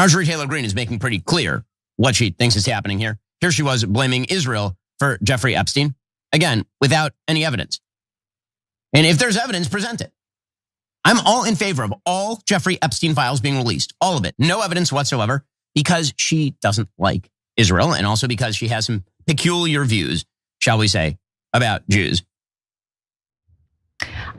Marjorie Taylor Greene is making pretty clear what she thinks is happening here. Here she was blaming Israel for Jeffrey Epstein, again, without any evidence. And if there's evidence, present it. I'm all in favor of all Jeffrey Epstein files being released, all of it, no evidence whatsoever, because she doesn't like Israel and also because she has some peculiar views, shall we say, about Jews.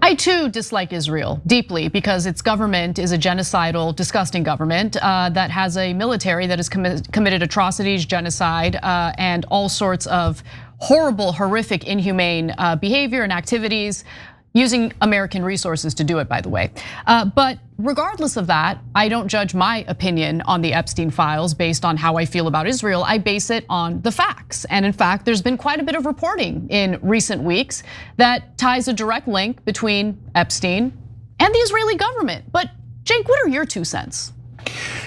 I too dislike Israel deeply because its government is a genocidal, disgusting government that has a military that has committed atrocities, genocide, and all sorts of horrible, horrific, inhumane behavior and activities, using American resources to do it, by the way. But regardless of that, I don't judge my opinion on the Epstein files based on how I feel about Israel. I base it on the facts. And in fact, there's been quite a bit of reporting in recent weeks that ties a direct link between Epstein and the Israeli government. But Jake, what are your 2 cents?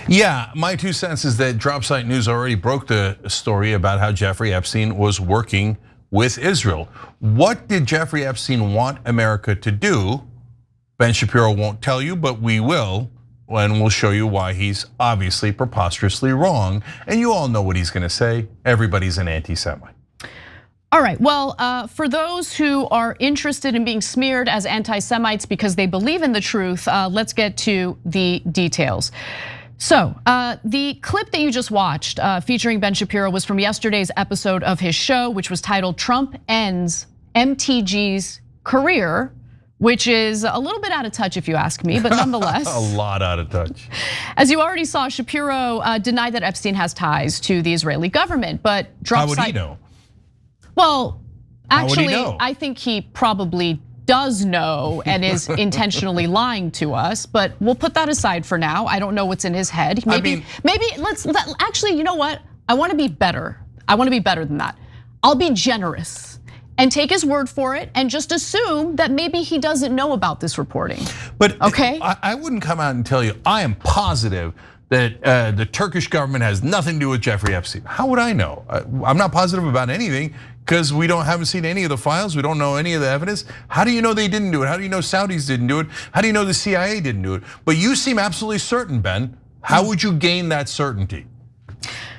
Yeah, my 2 cents is that Dropsite News already broke the story about how Jeffrey Epstein was working with Israel. What did Jeffrey Epstein want America to do? Ben Shapiro won't tell you, but we will, and we'll show you why he's obviously preposterously wrong. And you all know what he's gonna say. Everybody's an anti-Semite. All right, well, for those who are interested in being smeared as anti-Semites because they believe in the truth, let's get to the details. So the clip that you just watched featuring Ben Shapiro was from yesterday's episode of his show, which was titled "Trump Ends MTG's Career," which is a little bit out of touch if you ask me, but nonetheless. A lot out of touch. As you already saw, Shapiro denied that Epstein has ties to the Israeli government, but How would he know? Well, actually, How would he know? I think he probably does know and is intentionally lying to us, but we'll put that aside for now. I don't know what's in his head. Maybe let's actually, you know what? I want to be better. I want to be better than that. I'll be generous and take his word for it and just assume that maybe he doesn't know about this reporting. But okay, I wouldn't come out and tell you, I am positive that the Turkish government has nothing to do with Jeffrey Epstein. How would I know? I'm not positive about anything because haven't seen any of the files. We don't know any of the evidence. How do you know they didn't do it? How do you know Saudis didn't do it? How do you know the CIA didn't do it? But you seem absolutely certain, Ben. How would you gain that certainty?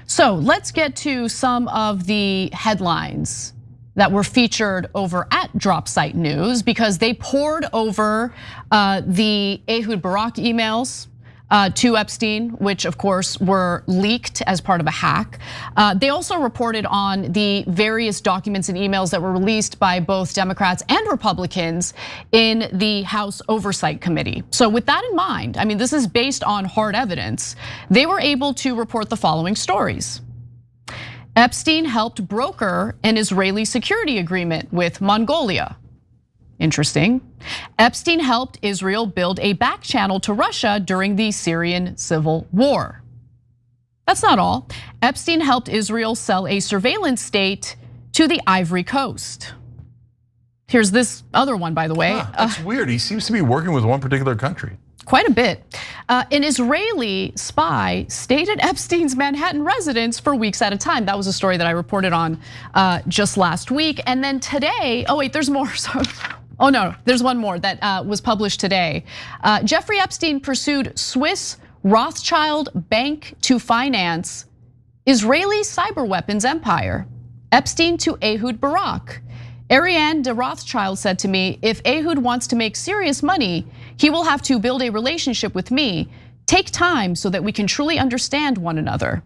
So let's get to some of the headlines that were featured over at Dropsite News because they poured over the Ehud Barak emails to Epstein, which of course were leaked as part of a hack. They also reported on the various documents and emails that were released by both Democrats and Republicans in the House Oversight Committee. So with that in mind, I mean, this is based on hard evidence. They were able to report the following stories. Epstein helped broker an Israeli security agreement with Mongolia. Interesting. Epstein helped Israel build a back channel to Russia during the Syrian civil war. That's not all. Epstein helped Israel sell a surveillance state to the Ivory Coast. Here's this other one, by the way. That's weird. He seems to be working with one particular country. Quite a bit. An Israeli spy stayed at Epstein's Manhattan residence for weeks at a time. That was a story that I reported on just last week. And then today, oh wait, there's more. Oh no, there's one more that was published today. Jeffrey Epstein pursued Swiss Rothschild Bank to finance Israeli cyber weapons empire. Epstein to Ehud Barak. Ariane de Rothschild said to me, if Ehud wants to make serious money, he will have to build a relationship with me. Take time so that we can truly understand one another.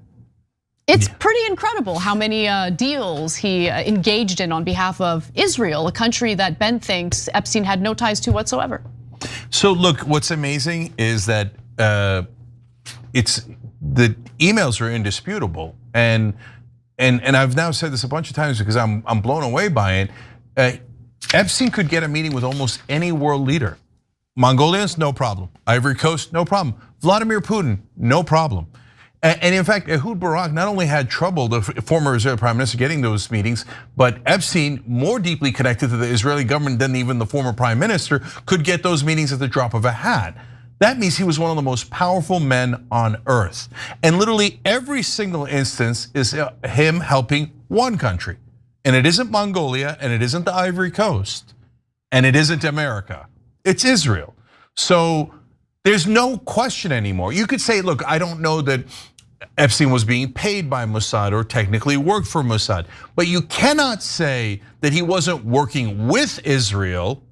It's pretty incredible how many deals he engaged in on behalf of Israel, a country that Ben thinks Epstein had no ties to whatsoever. So look, what's amazing is that it's the emails are indisputable, and I've now said this a bunch of times because I'm blown away by it. Epstein could get a meeting with almost any world leader. Mongolians, no problem. Ivory Coast, no problem. Vladimir Putin, no problem. And in fact, Ehud Barak not only had trouble, the former Israeli prime minister, getting those meetings, but Epstein, more deeply connected to the Israeli government than even the former prime minister, could get those meetings at the drop of a hat. That means he was one of the most powerful men on earth. And literally every single instance is him helping one country. And it isn't Mongolia, and it isn't the Ivory Coast, and it isn't America. It's Israel. So There's no question anymore. You could say, look, I don't know that Epstein was being paid by Mossad or technically worked for Mossad, but you cannot say that he wasn't working with Israel.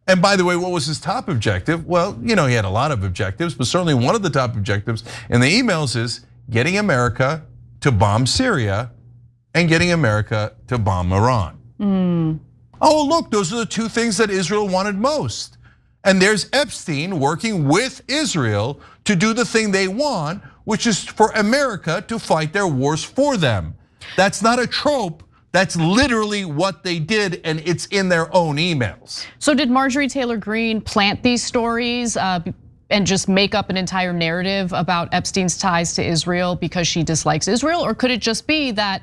And by the way, what was his top objective? Well, he had a lot of objectives, but certainly one of the top objectives in the emails is getting America to bomb Syria and getting America to bomb Iran. Oh, look, those are the two things that Israel wanted most. And there's Epstein working with Israel to do the thing they want, which is for America to fight their wars for them. That's not a trope. That's literally what they did, and it's in their own emails. So did Marjorie Taylor Greene plant these stories and just make up an entire narrative about Epstein's ties to Israel because she dislikes Israel? Or could it just be that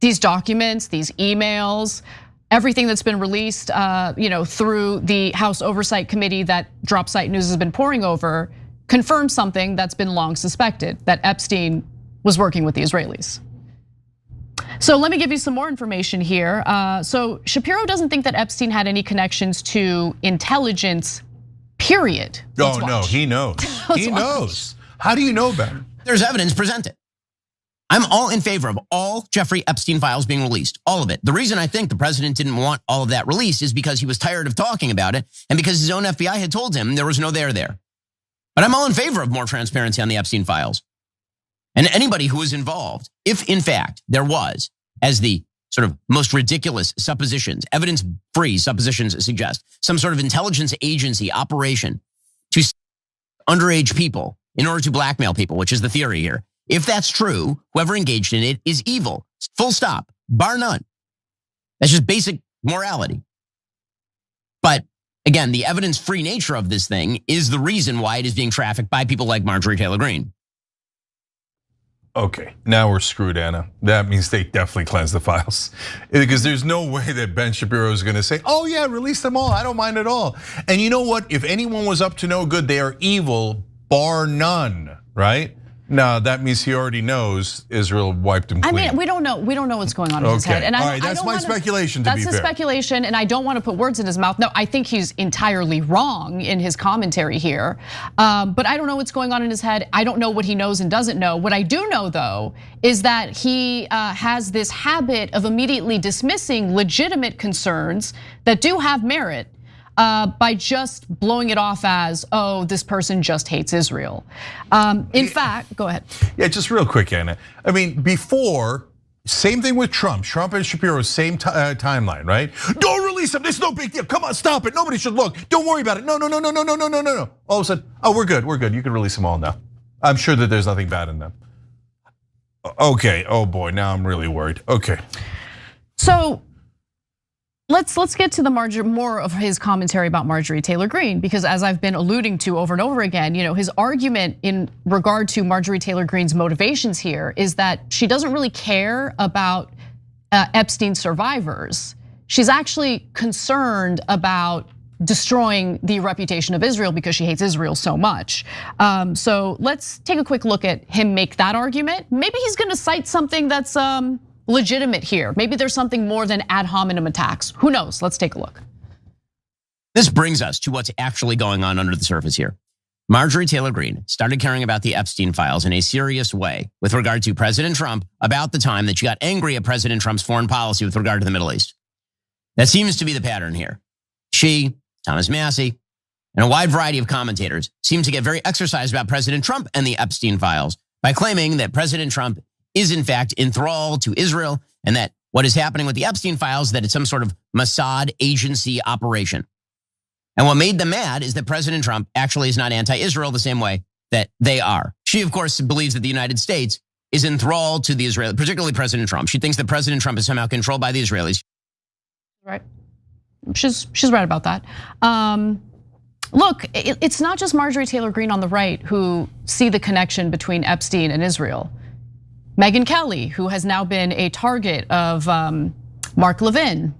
these documents, these emails, everything that's been released through the House Oversight Committee that Drop Site News has been poring over confirms something that's been long suspected, that Epstein was working with the Israelis? So let me give you some more information here. So Shapiro doesn't think that Epstein had any connections to intelligence, period. Oh no, he knows. He knows. How do you know, Ben? There's evidence presented. I'm all in favor of all Jeffrey Epstein files being released, all of it. The reason I think the president didn't want all of that released is because he was tired of talking about it and because his own FBI had told him there was no there. But I'm all in favor of more transparency on the Epstein files. And anybody who was involved, if in fact there was, as the sort of most ridiculous suppositions, evidence-free suppositions suggest, some sort of intelligence agency operation to underage people in order to blackmail people, which is the theory here. If that's true, whoever engaged in it is evil, full stop, bar none. That's just basic morality. But again, the evidence-free nature of this thing is the reason why it is being trafficked by people like Marjorie Taylor Greene. Okay, now we're screwed, Anna. That means they definitely cleanse the files. Because there's no way that Ben Shapiro is gonna say, oh yeah, release them all, I don't mind at all. And you know what, if anyone was up to no good, they are evil, bar none, right? No, that means he already knows Israel wiped him clean. I mean, we don't know what's going on in his head. And all right, that's my speculation, to be fair. That's his speculation, and I don't want to put words in his mouth. No, I think he's entirely wrong in his commentary here. But I don't know what's going on in his head. I don't know what he knows and doesn't know. What I do know, though, is that he has this habit of immediately dismissing legitimate concerns that do have merit by just blowing it off as, oh, this person just hates Israel. In fact, go ahead. Yeah, just real quick, Anna. I mean, before, same thing with Trump. Trump and Shapiro, same timeline, right? Don't release them, there's no big deal. Come on, stop it, nobody should look. Don't worry about it, no. All of a sudden, oh, we're good, you can release them all now. I'm sure that there's nothing bad in them. Okay, oh boy, now I'm really worried, okay. So, Let's get to the more of his commentary about Marjorie Taylor Greene, because as I've been alluding to over and over again, his argument in regard to Marjorie Taylor Greene's motivations here is that she doesn't really care about Epstein survivors. She's actually concerned about destroying the reputation of Israel because she hates Israel so much. So let's take a quick look at him make that argument. Maybe he's gonna cite something that's legitimate here. Maybe there's something more than ad hominem attacks. Who knows? Let's take a look. This brings us to what's actually going on under the surface here. Marjorie Taylor Greene started caring about the Epstein files in a serious way with regard to President Trump about the time that she got angry at President Trump's foreign policy with regard to the Middle East. That seems to be the pattern here. She, Thomas Massey, and a wide variety of commentators seem to get very exercised about President Trump and the Epstein files by claiming that President Trump is in fact enthralled to Israel and that what is happening with the Epstein files, that it's some sort of Mossad agency operation. And what made them mad is that President Trump actually is not anti-Israel the same way that they are. She, of course, believes that the United States is enthralled to the Israelis, particularly President Trump. She thinks that President Trump is somehow controlled by the Israelis. Right, she's right about that. Look, it's not just Marjorie Taylor Greene on the right who see the connection between Epstein and Israel. Megyn Kelly, who has now been a target of Mark Levin,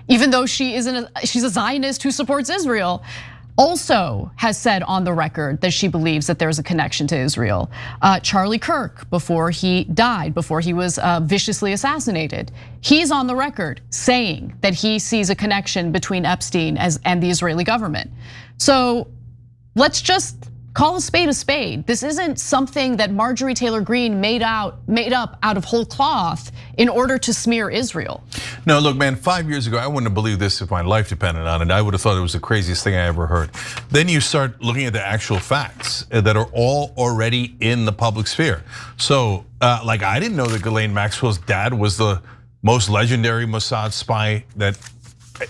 even though she's a Zionist who supports Israel, also has said on the record that she believes that there's a connection to Israel. Charlie Kirk, before he died, before he was viciously assassinated, he's on the record saying that he sees a connection between Epstein and the Israeli government. So let's just Call a spade a spade. This isn't something that Marjorie Taylor Greene made up out of whole cloth in order to smear Israel. No, look, man, 5 years ago, I wouldn't have believed this if my life depended on it. I would have thought it was the craziest thing I ever heard. Then you start looking at the actual facts that are all already in the public sphere. So, like, I didn't know that Ghislaine Maxwell's dad was the most legendary Mossad spy that,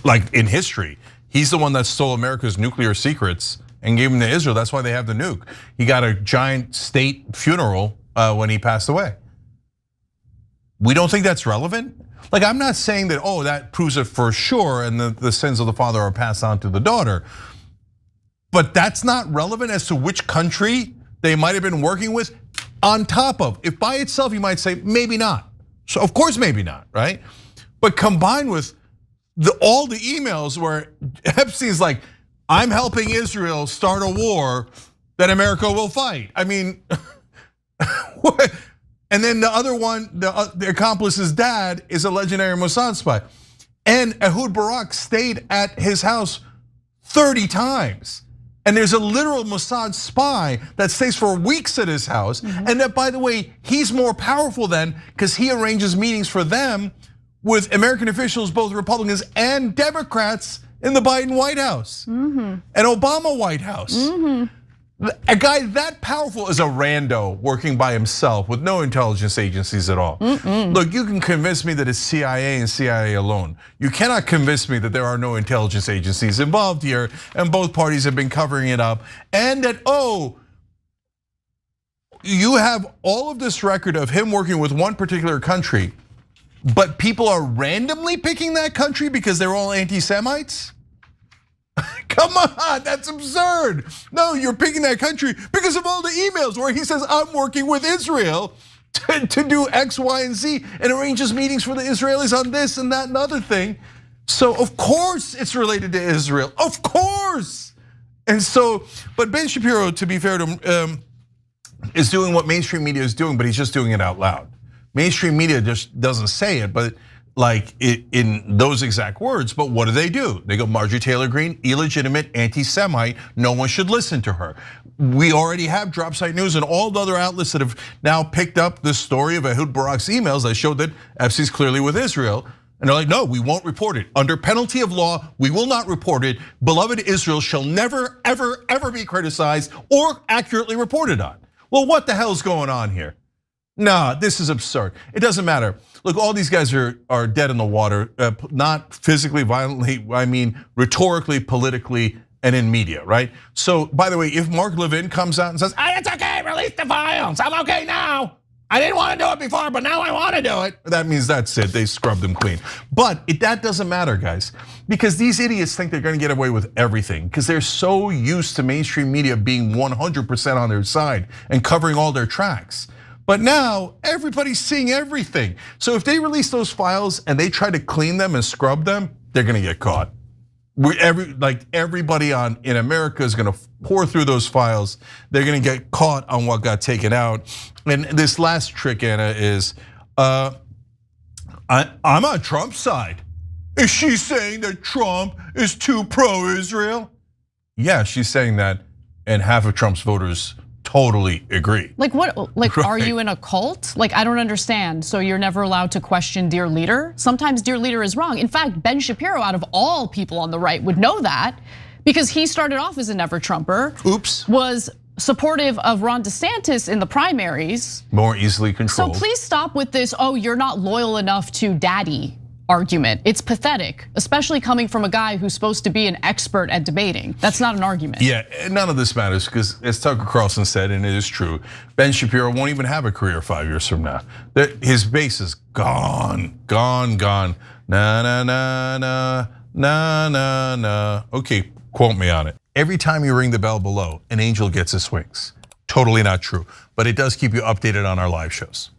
like, in history. He's the one that stole America's nuclear secrets and gave them to Israel. That's why they have the nuke. He got a giant state funeral when he passed away. We don't think that's relevant? Like, I'm not saying that, that proves it for sure and the sins of the father are passed on to the daughter. But that's not relevant as to which country they might have been working with on top of. If by itself you might say, maybe not. So of course, maybe not, right? But combined with all the emails where Epstein's like, I'm helping Israel start a war that America will fight. I mean, what? And then the other one, the accomplice's dad is a legendary Mossad spy. And Ehud Barak stayed at his house 30 times. And there's a literal Mossad spy that stays for weeks at his house. And that, by the way, he's more powerful then because he arranges meetings for them with American officials, both Republicans and Democrats, in the Biden White House, and Obama White House. A guy that powerful is a rando working by himself with no intelligence agencies at all. Look, you can convince me that it's CIA and CIA alone. You cannot convince me that there are no intelligence agencies involved here and both parties have been covering it up. And that, you have all of this record of him working with one particular country, but people are randomly picking that country because they're all anti-Semites? Come on, that's absurd. No, you're picking that country because of all the emails where he says, I'm working with Israel to do X, Y, and Z and arranges meetings for the Israelis on this and that and other thing. So of course it's related to Israel, of course. And so, but Ben Shapiro, to be fair to him, is doing what mainstream media is doing, but he's just doing it out loud. Mainstream media just doesn't say it, but like in those exact words, but what do? They go, Marjorie Taylor Greene, illegitimate anti-Semite, no one should listen to her. We already have Drop Site News and all the other outlets that have now picked up the story of Ehud Barak's emails that showed that Epstein's clearly with Israel. And they're like, no, we won't report it. Under penalty of law, we will not report it. Beloved Israel shall never, ever, ever be criticized or accurately reported on. Well, what the hell's going on here? Nah, this is absurd. It doesn't matter. Look, all these guys are dead in the water, not physically, violently, I mean rhetorically, politically, and in media, right? So, by the way, if Mark Levin comes out and says, it's okay, release the files, I'm okay now. I didn't want to do it before, but now I want to do it. That means that's it, they scrubbed them clean. But that doesn't matter, guys, because these idiots think they're gonna get away with everything because they're so used to mainstream media being 100% on their side and covering all their tracks. But now everybody's seeing everything. So if they release those files and they try to clean them and scrub them, they're gonna get caught. Everybody in America is gonna pour through those files. They're gonna get caught on what got taken out. And this last trick, Anna, is I'm on Trump's side. Is she saying that Trump is too pro-Israel? Yeah, she's saying that, and half of Trump's voters totally agree. Like what? Like, right. Are you in a cult? Like, I don't understand. So you're never allowed to question dear leader? Sometimes dear leader is wrong. In fact, Ben Shapiro, out of all people on the right, would know that because he started off as a never Trumper. Oops. Was supportive of Ron DeSantis in the primaries. More easily controlled. So please stop with this, you're not loyal enough to daddy argument. It's pathetic, especially coming from a guy who's supposed to be an expert at debating. That's not an argument. Yeah, none of this matters because as Tucker Carlson said, and it is true, Ben Shapiro won't even have a career 5 years from now. His base is gone. Na na na na na na na. Okay, quote me on it. Every time you ring the bell below, an angel gets his wings. Totally not true, but it does keep you updated on our live shows.